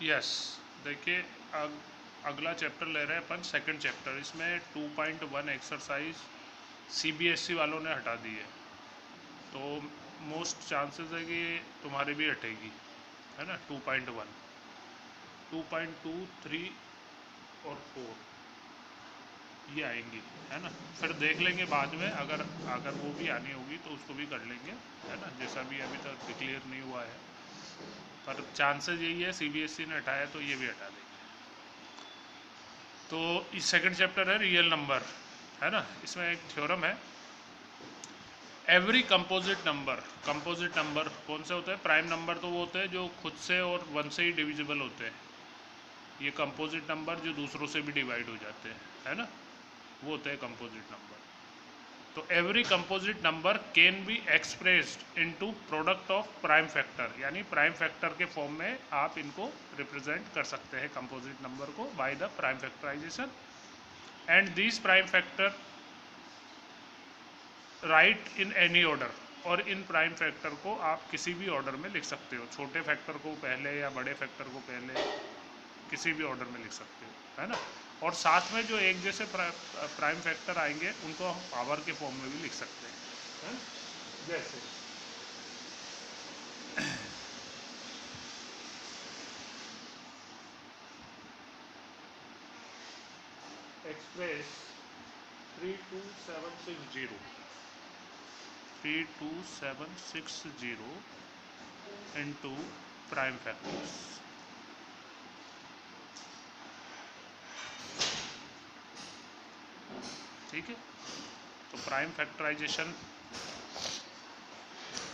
Yes, देखिए अगला chapter ले रहे हैं अपन, सेकंड चैप्टर। इसमें 2.1 एक्सरसाइज सीबीएसई वालों ने हटा दी है, तो मोस्ट चांसेस है कि तुम्हारी भी हटेगी, है ना। 2.1, 2.2, 3 और 4 ये आएंगी, है ना। फिर देख लेंगे बाद में, अगर अगर वो भी आनी होगी तो उसको भी कर लेंगे, है ना। जैसा भी अभी तक डिक्लेयर नहीं हुआ है, पर चांसेस यही है, सीबीएसई ने हटाया तो ये भी हटा देंगे। तो इस सेकंड चैप्टर है रियल नंबर, है ना। इसमें एक थ्योरम है, एवरी कंपोजिट नंबर कौन से होते हैं? प्राइम नंबर तो वो होते हैं जो खुद से और 1 से ही डिविजिबल होते हैं। ये कंपोजिट नंबर जो दूसरों से भी डिवाइड हो जाते हैं, है ना, वो होते हैं कंपोजिट नंबर। तो every composite number can be expressed into product of prime factor, यानी प्राइम फैक्टर के फॉर्म में आप इनको रिप्रेजेंट कर सकते हैं कंपोजिट नंबर को by the prime factorization. And this prime factor write in any order, और इन प्राइम फैक्टर को आप किसी भी ऑर्डर में लिख सकते हो, छोटे फैक्टर को पहले या बड़े फैक्टर को पहले, किसी भी ऑर्डर में लिख सकते हो, है ना। और साथ में जो एक जैसे प्राइम फैक्टर आएंगे उनको हम पावर के फॉर्म में भी लिख सकते हैं, है ना? जैसे एक्सप्रेस 32760 इनटू प्राइम फैक्टर्स। ठीक है, तो प्राइम फैक्टराइजेशन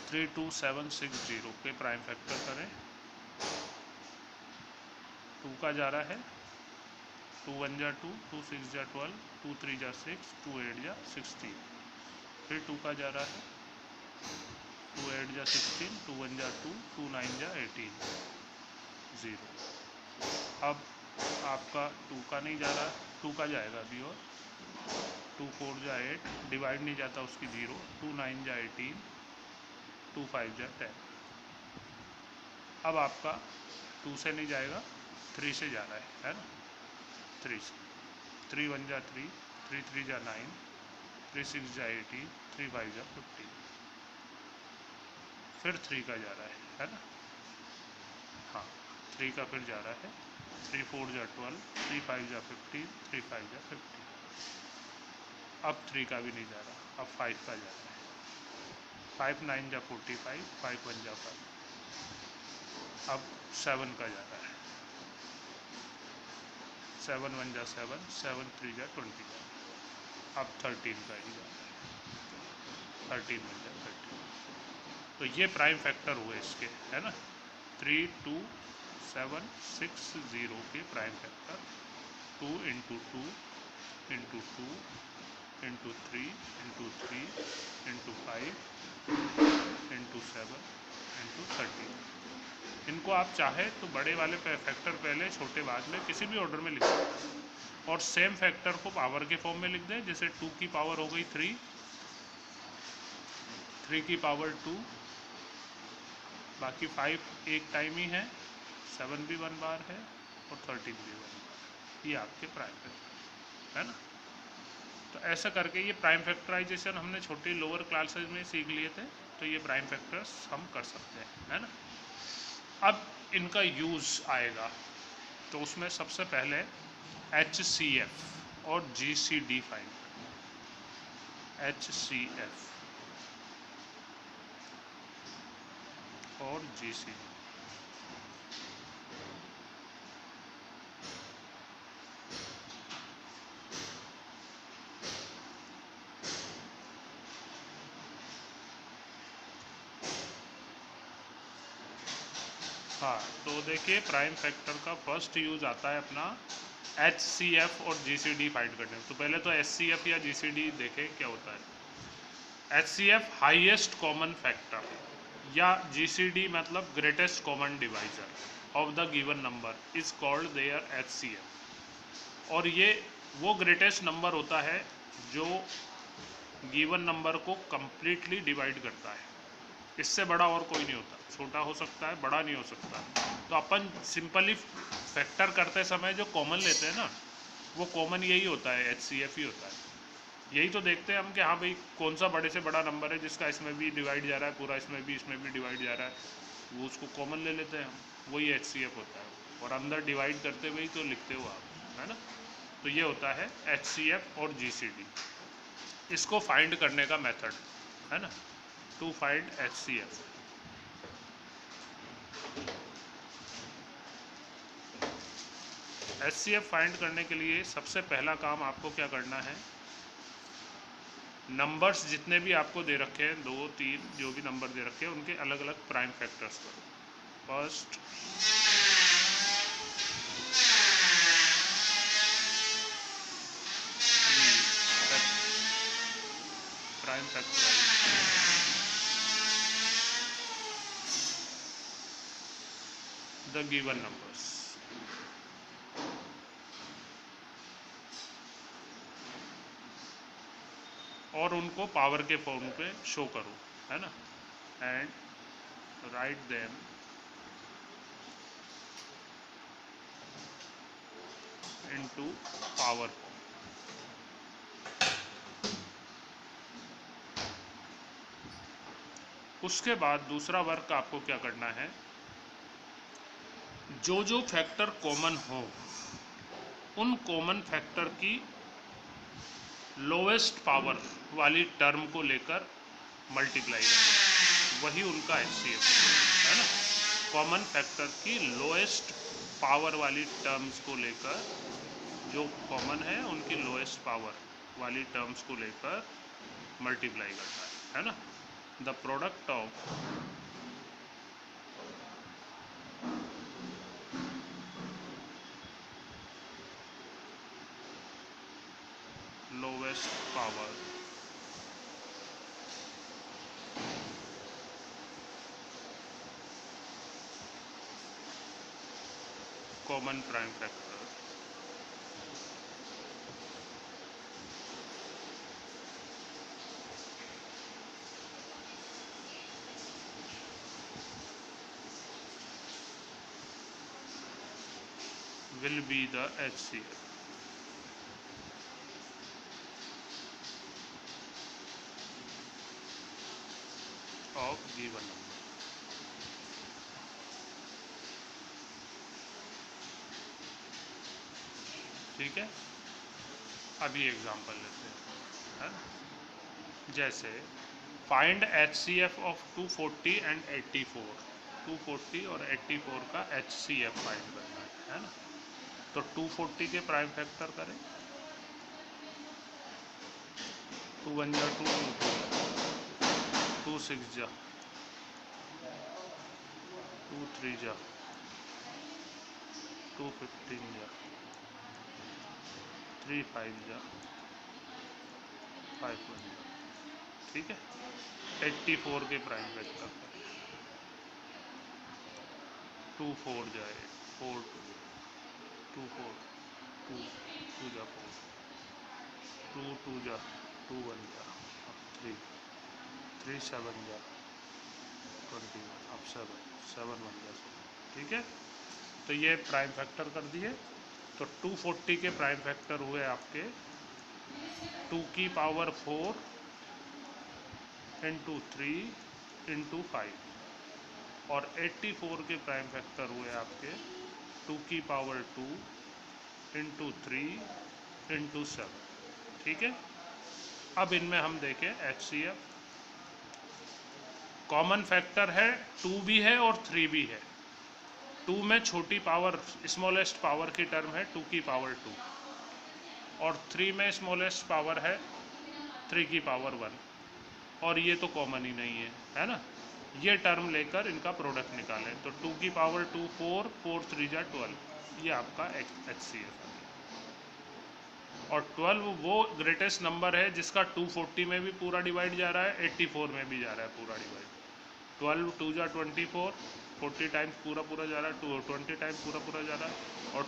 32760 के प्राइम फैक्टर करें। 2 का जा रहा है, 2 1 जा 2, 2 6 जा 12, 2 3 जा 6, 2 8 जा 16। फिर 2 का जा रहा है, 2 8 जा 16, 2 1 जा 2, 2 9 जा 18, 0। अब आपका 2 का नहीं जा रहा, 2 का जाएगा अभी, और 2 4 जा 8, डिवाइड नहीं जाता उसकी 0, 2 9 जा 18, 2 5 जा 10। अब आपका 2 से नहीं जाएगा, 3 से जा रहा है ना। 3 से, 3 1 जा 3, 3 3 जा 9, 3 6 जा 18, 3 5 जा 15। फिर 3 का जा रहा है ना। हाँ, 3 का फिर जा रहा है, 3 4 जा 12, 3 5 जा 15, 3 5 जा 15। अब 3 का भी नहीं जा रहा, अब 5 का जा रहा है, 5 9 जा 45, 5 1 जा 5। अब 7 का जा रहा है, 7 1 जा 7, 7 3 जा 20 जा। अब 13 का ही जा रहा है, 13 1 जा 13। तो ये प्राइम फैक्टर हुए इसके, है ना। 32760 के prime factor, 2 into 2 into 2 into 3 into 3 into 5 into 7 into 13। इनको आप चाहे तो बड़े वाले फैक्टर पहले, छोटे बाद में, किसी भी ऑर्डर में लिख सकते हैं। और सेम फैक्टर को पावर के फॉर्म में लिख दें, जैसे 2 की पावर हो गई 3, 3 की पावर 2, बाकी 5 एक टाइम ही है, 7 भी 1 बार है, और 13 भी 1 बार। ये आपके प्राइम फैक्टर, है ना। तो ऐसा करके ये प्राइम फैक्टराइजेशन हमने छोटी लोअर क्लासेज में सीख लिए थे, तो ये प्राइम फैक्टर्स हम कर सकते हैं, है ना। अब इनका यूज़ आएगा, तो उसमें सबसे पहले HCF और GCD फाइंड करना। HCF और GCD। हाँ, तो देखिए प्राइम फैक्टर का फर्स्ट यूज़ आता है अपना HCF और GCD फाइंड करने में। तो पहले तो HCF या GCD देखें क्या होता है। HCF हाईएस्ट कॉमन फैक्टर, या GCD मतलब greatest common divisor of the given number is called their HCF। और ये वो ग्रेटेस्ट नंबर होता है जो गिवन नंबर को कंप्लीटली डिवाइड करता है। इससे बड़ा और कोई नहीं होता, छोटा हो सकता है, बड़ा नहीं हो सकता। तो अपन सिंपली फैक्टर करते समय जो कॉमन लेते हैं ना, वो कॉमन यही होता है, HCF ही होता है। यही तो देखते हैं हम कि हाँ भाई कौन सा बड़े से बड़ा नंबर है जिसका इसमें भी डिवाइड जा रहा है पूरा, इसमें भी डिवाइड जा रहा है, वो उसको कॉमन ले लेते हैं हम, वही HCF होता है। और अंदर डिवाइड करते हुए ही तो लिखते हो आप, है ना। तो ये होता है HCF और GCD, इसको फाइंड करने का मेथड है ना, to find HCF। HCF find करने के लिए सबसे पहला काम आपको क्या करना है, नंबर्स जितने भी आपको दे रखे हैं, 2, 3 जो भी नंबर दे रखे हैं, उनके अलग अलग प्राइम फैक्टर्स करो। First prime factorise the given numbers, और उनको पावर के फॉर्म पे शो करो, है ना, and write them into power form. उसके बाद दूसरा वर्क आपको क्या करना है, जो जो फैक्टर कॉमन हो उन कॉमन फैक्टर की लोवेस्ट पावर वाली टर्म को लेकर मल्टीप्लाई करना, वही उनका HCF है ना। कॉमन फैक्टर की लोएस्ट पावर वाली टर्म्स को लेकर, जो कॉमन है उनकी लोएस्ट पावर वाली टर्म्स को लेकर मल्टीप्लाई करना है ना। The product of lowest power common prime factor will be the HCF of given number। ठीक है, अभी एग्जांपल लेते हैं, है ना। जैसे फाइंड HCF ऑफ 240 एंड 84, 240 और 84 का HCF फाइंड करना है ना। तो 240 के प्राइम फैक्टर करें, 2 1 जा 2, 2 6 जा 2 3 जा 2 15 जा 3 5 जा 5 1 जा। ठीक है, 84 के प्राइम फैक्टर करें, 2 4 जाए 4 2 4 2 2 जा 4 2 2 जा 2 1 जा 3 3 7 जा 21, अब 7 7 1 जा 7। ठीक है, तो ये प्राइम फैक्टर कर दिए। तो 240 के प्राइम फैक्टर हुए आपके 2 की पावर 4 इंटू 3 इंटू 5, और 84 के प्राइम फैक्टर हुए आपके 2 की पावर 2 इंटू 3 इंटू 7। ठीक है, अब इनमें हम देखें HCF, कॉमन फैक्टर है 2 भी है और 3 भी है। 2 में छोटी पावर स्मॉलेस्ट पावर की टर्म है 2 की पावर 2, और 3 में स्मॉलेस्ट पावर है 3 की पावर 1, और ये तो कॉमन ही नहीं है ना। ये टर्म लेकर इनका प्रोडक्ट निकालें, तो 2 की पावर 2 4 4 3 जा 12, ये आपका HCF है। और 12 वो ग्रेटेस्ट नंबर है जिसका 240 में भी पूरा डिवाइड जा रहा है, 84 में भी जा रहा है पूरा डिवाइड। 12 2 जा 24, 40 टाइम्स पूरा पूरा जा रहा है, 20 टाइम्स पूरा पूरा जा रहा है, और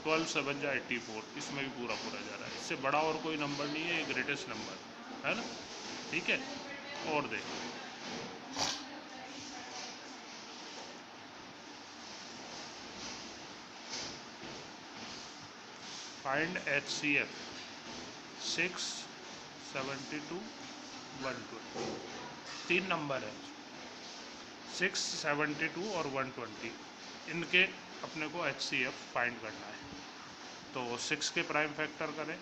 12 7 जा 84, इसमें भी पूरा पूरा जा रहा है। इससे बड़ा और कोई नंबर नहीं है, ये ग्रेटेस्ट नंबर है ना। ठीक है, और देखो फाइंड HCF 6, 72, 120। 3 नंबर है 6, 72 और 120, इनके अपने को HCF फाइंड करना है। तो 6 के प्राइम फैक्टर करें,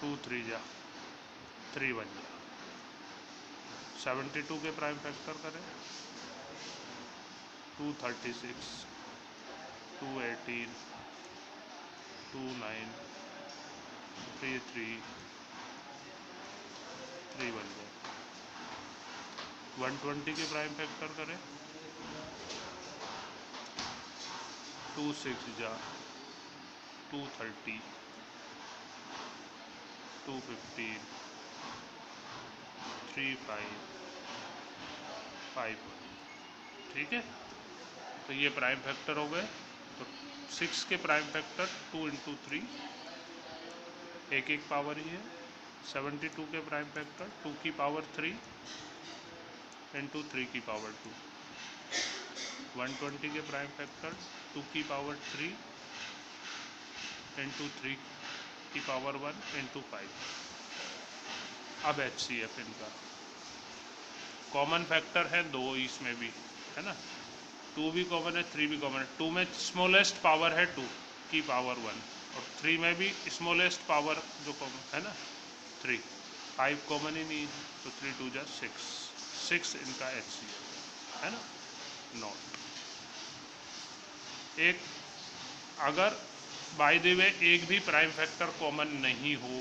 2 3 जा 3 1 जा। 72 के प्राइम फैक्टर करें, 236, 218, 29, 33, 3 1 जा। 120 के प्राइम फैक्टर करें, 2 6 जा 230, 215, 3 5, 5 1। ठीक है, तो ये प्राइम फैक्टर हो गए। तो 6 के प्राइम फैक्टर 2 × 3, एक एक पावर ही है। 72 के प्राइम फैक्टर 2 की पावर 3 × 3 की पावर 2। 120 के प्राइम फैक्टर 2 की पावर 3 × 3 की पावर 1 × 5। अब HCF इनका कॉमन फैक्टर है 2 इसमें भी, है ना। 2 भी कॉमन है, 3 भी कॉमन है। 2 में स्मॉलेस्ट पावर है 2 की पावर 1, और 3 में भी स्मॉलेस्ट पावर जो कॉमन है ना 3। 5 कॉमन ही नहीं है, तो 3 2 जा 6, 6 इनका HCF है ना। नोट एक, अगर बाय द वे एक भी प्राइम फैक्टर कॉमन नहीं हो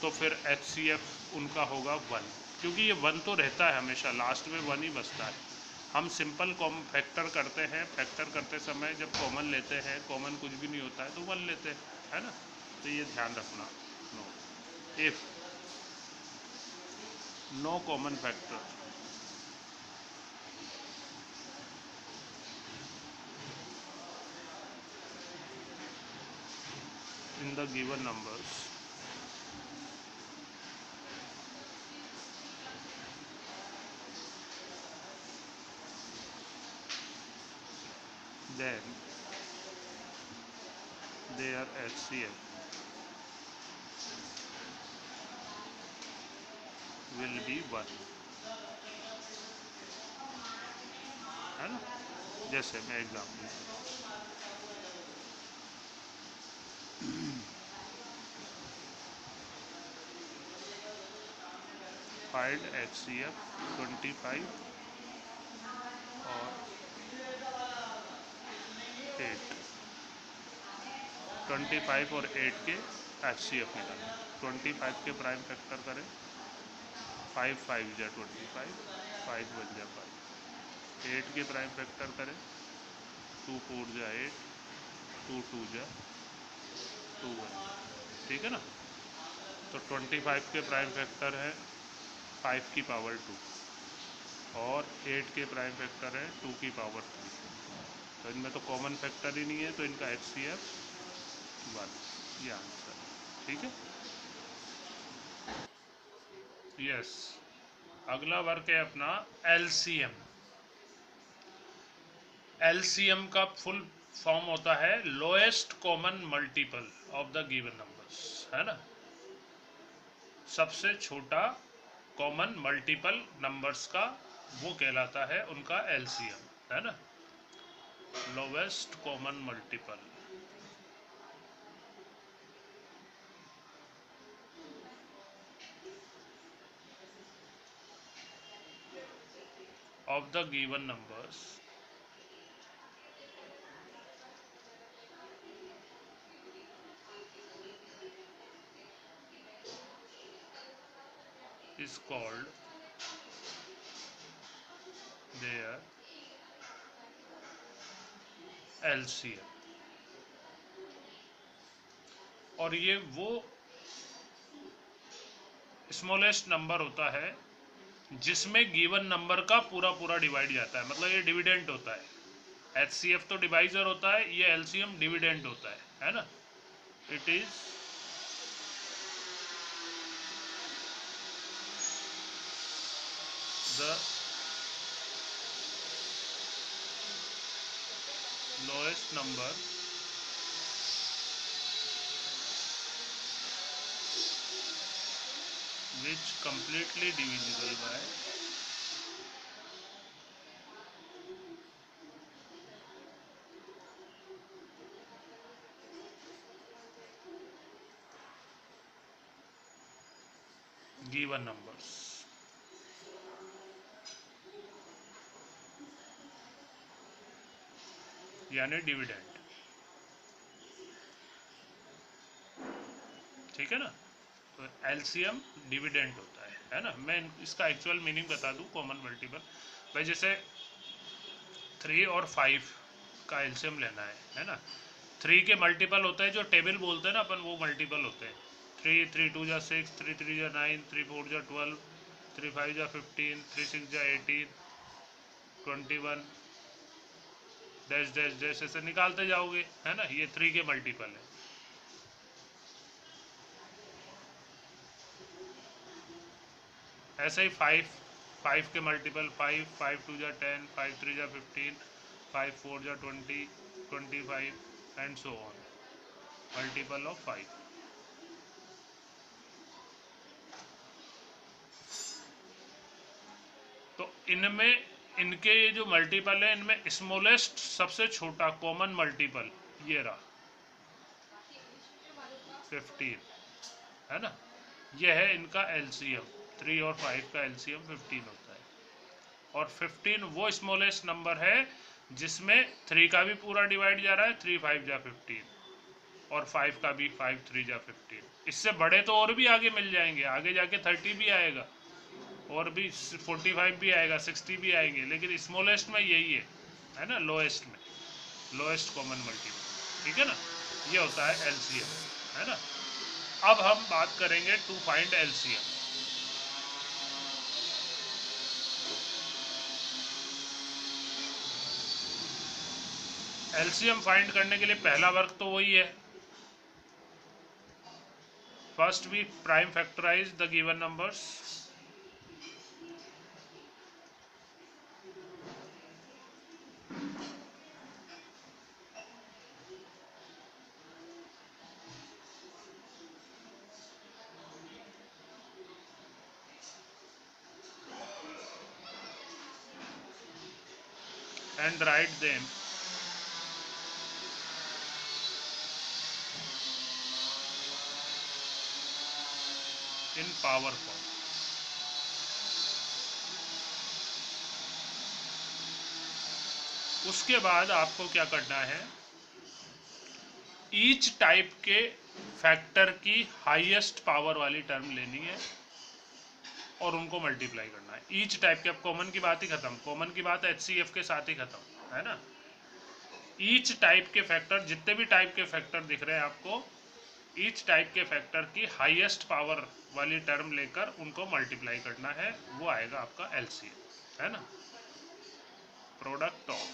तो फिर HCF उनका होगा 1, क्योंकि ये 1 तो रहता है हमेशा, लास्ट में 1 ही बचता है। हम सिंपल फैक्टर करते हैं, फैक्टर करते समय जब कॉमन लेते हैं, कॉमन कुछ भी नहीं होता है तो 1 लेते हैं, है ना। तो ये ध्यान रखना। No, if no common factor in the given numbers, then their HCF will be 1, है ना। जैसे मैं एग्जाम्पल, फाइंड HCF 25 और 8, 25 और 8 के HCF निकालें। 25 के प्राइम फैक्टर करें, 5 5 जा 25, 5 1 जा 5। 8 के प्राइम फैक्टर करें, 2 4 जा 8, 2 2 जा 2 1। ठीक है ना। तो 25 के प्राइम फैक्टर है 5 की पावर 2, और 8 के प्राइम फैक्टर है 2 की पावर 3। तो इनमें तो कॉमन फैक्टर ही नहीं है, तो इनका HCF 1, ये आंसर। ठीक है, यस। अगला वर्क है अपना LCM। LCM का फुल फॉर्म होता है lowest common multiple of the given numbers, है ना। सबसे छोटा कॉमन मल्टीपल नंबर्स का वो कहलाता है उनका LCM, है ना। Lowest common multiple of the given numbers is called their LCM। और ये वो स्मॉलेस्ट नंबर होता है जिसमें गिवन नंबर का पूरा पूरा डिवाइड जाता है, मतलब ये डिविडेंट होता है। HCF तो डिवाइजर होता है, ये LCM डिविडेंट होता है ना। It is the lowest number which completely divisible by given numbers. यानी डिविडेंड, ठीक है ना। तो एलसीएम डिविडेंड होता है ना। मैं इसका एक्चुअल मीनिंग बता दूं, कॉमन मल्टीपल। भाई जैसे 3 और 5 का एलसीएम लेना है ना। 3 के मल्टीपल होते हैं जो टेबल बोलते हैं ना अपन, वो मल्टीपल होते हैं। 3 3 2 जा 6, 3 3 जा 9, 3 4 जा 12, 3 5 जा 15, 3 6 जा 18, 21 डैश डैश डैश ऐसे निकालते जाओगे, है ना। ये 3 के मल्टीपल है। ऐसे ही 5 के मल्टीपल 5 5 2 जा 10, 5 3 जा 15, 5 4 जा 20, 25 and so on, multiple of 5। तो इनमें इनके ये जो मल्टीपल है, इनमें स्मॉलेस्ट सबसे छोटा कॉमन मल्टीपल ये रहा 15, है ना। यह है इनका एलसीएम। 3 और 5 का एलसीएम 15 होता है। और 15 वो स्मॉलेस्ट नंबर है जिसमें 3 का भी पूरा डिवाइड जा रहा है, 3 5 जा 15, और 5 का भी 5 3 जा 15। इससे बड़े तो और भी आगे मिल जाएंगे, आगे जाके 30 भी आएगा, और भी 45 भी आएगा, 60 भी आएंगे, लेकिन स्मॉलेस्ट में यही है ना, लोएस्ट में, लोएस्ट कॉमन मल्टीपल, ठीक है ना। ये होता है एलसीएम, है ना। अब हम बात करेंगे to find LCM. LCM find करने के लिए पहला वर्क तो वही है, first we prime factorise the given numbers, and write them in power form. उसके बाद आपको क्या करना है, ईच टाइप के फैक्टर की हाईएस्ट पावर वाली टर्म लेनी है और उनको मल्टीप्लाई करना है। ईच टाइप के, अब कॉमन की बात ही खत्म, कॉमन की बात एचसीएफ के साथ ही खत्म, है ना। ईच टाइप के फैक्टर, जितने भी टाइप के फैक्टर दिख रहे हैं आपको, ईच टाइप के फैक्टर की हाईएस्ट पावर वाली टर्म लेकर उनको मल्टीप्लाई करना है, वो आएगा आपका एलसीएम, है ना। Product of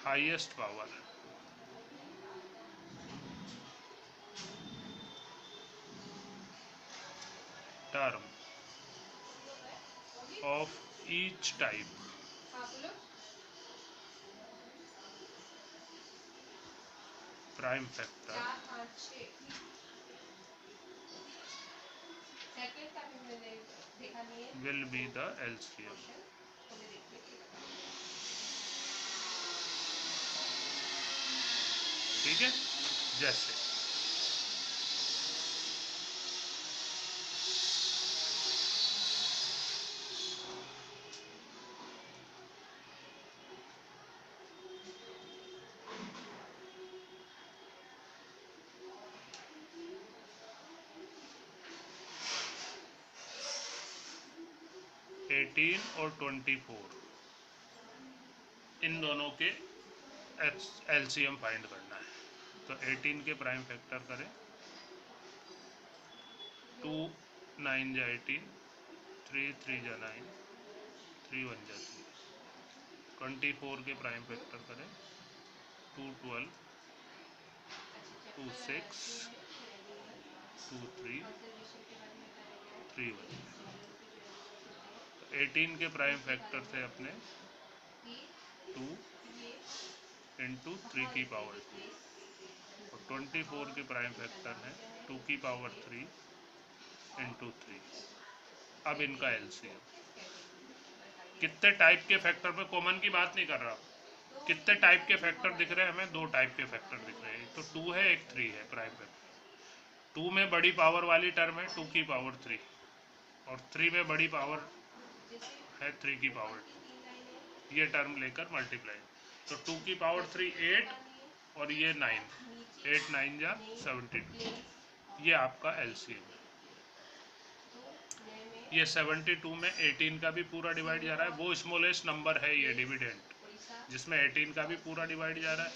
highest power term of each type prime factor will be the LCM। ठीक है, जैसे एटीन और 24, इन दोनों के एलसीएम फाइंड करना है। तो 18 के प्राइम फैक्टर करें, 2 9 जा 18, 3 3 जा 9, 3 1 जा 3। 24 के प्राइम फैक्टर करें, 2 12, 2 6, 2 3, 3 1। 18 के प्राइम फैक्टर थे अपने 2 इंटू 3 की पावर 2, और 24 के प्राइम फैक्टर है 2 की पावर 3 इंटू 3। अब इनका एलसीएम, कितने टाइप के फैक्टर पे, कॉमन की बात नहीं कर रहा, कितने टाइप के फैक्टर दिख रहे हैं हमें? 2 टाइप के फैक्टर दिख रहे हैं, एक तो 2 है एक 3 है प्राइम फैक्टर। 2 में बड़ी पावर वाली टर्म है 2 की पावर 3 और 3 में बड़ी पावर है 3 की पावर 2, ये टर्म लेकर मल्टीप्लाई। तो 2 की पावर 3 8 और ये 9, 8 9 जा 72, ये आपका एलसीएम है। ये 72 में 18 का भी पूरा डिवाइड जा रहा है, वो स्मॉलेस्ट नंबर है ये डिविडेंट, जिसमें 18 का भी पूरा डिवाइड जा रहा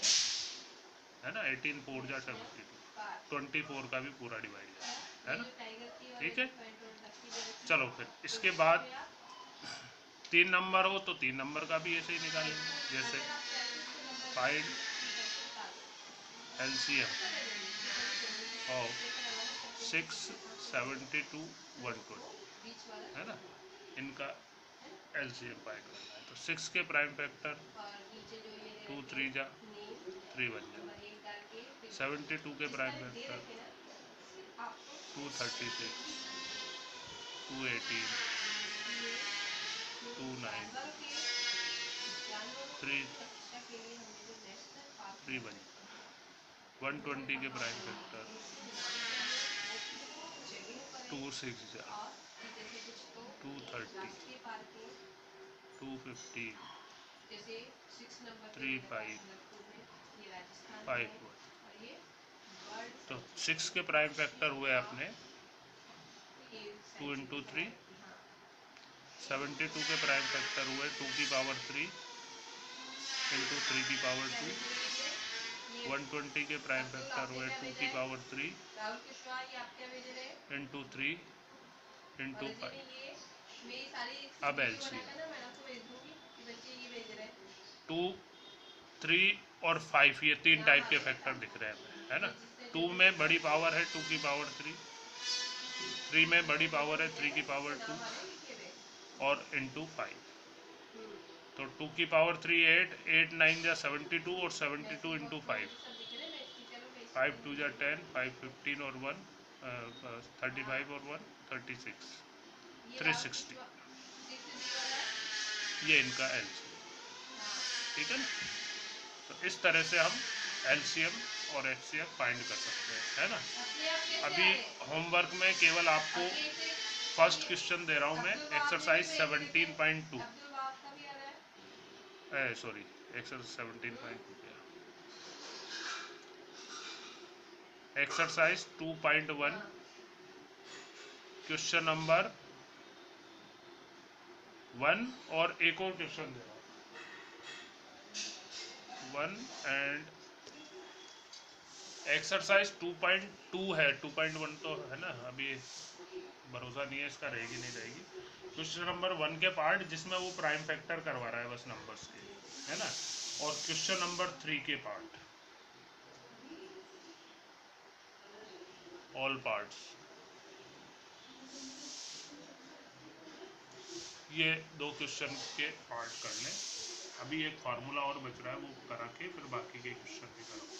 है ना। 18 4 जा 72, 24 का भी पूरा डिवाइड जा रहा है ना, ठीक है। चलो फिर इसके बाद 3 नंबर हो तो 3 नंबर का भी ऐसे ही निकालेंगे, जैसे फाइंड एलसीएम ऑफ 6 72 120 है ना, इनका एलसीएम फाइंड करना है। तो 6 के प्राइम फैक्टर 2 3 जा 3 1 जा, 72 के प्राइम फैक्टर 2 36 2 18 2 9 3 3 1, 120 के प्राइम फैक्टर 2 6 जा 2 30 2 15 3 5 5 1। तो 6 के प्राइम फैक्टर हुए अपने 2 इंटू 3, 72 के प्राइम फैक्टर हुए 2 की पावर 3 इंटू 3 की पावर 2, 120 के प्राइम फैक्टर हुए 2 की पावर 3 इंटू 3 इंटू 5। अब एलसीएम 2 3 और 5, ये 3 टाइप के फैक्टर दिख रहे हैं, है ना। 2 में बड़ी पावर है 2 की पावर 3, 3 में बड़ी पावर है 3 की पावर 2 और इंटू 5। तो 2 की पावर 3 8, 8 9 जा 72 और 72 इंटू 5, 5 2 जा 10, 5 15 और 1 35 और 1 36, 360, ये इनका एलसीएम, ठीक है ना। तो इस तरह से हम एलसीएम और एचसीएफ फाइंड कर सकते हैं, है ना। अभी होमवर्क में केवल आपको फर्स्ट क्वेश्चन दे रहा हूँ मैं, exercise 17.2 sorry exercise 17.2 exercise 2.1 question number 1 और एक और क्वेश्चन दे रहा हूँ 1 एंड एक्सरसाइज 2.2 है, 2.1 तो है ना, अभी भरोसा नहीं है इसका रहेगी नहीं रहेगी। क्वेश्चन नंबर 1 के पार्ट जिसमें वो प्राइम फैक्टर करवा रहा है बस नंबर्स के, है ना, और क्वेश्चन नंबर 3 के पार्ट, ऑल पार्ट्स, ये 2 क्वेश्चन के पार्ट कर लें। अभी एक फार्मूला और बच रहा है वो करा के फिर बाकी के क्वेश्चन भी करूँगा।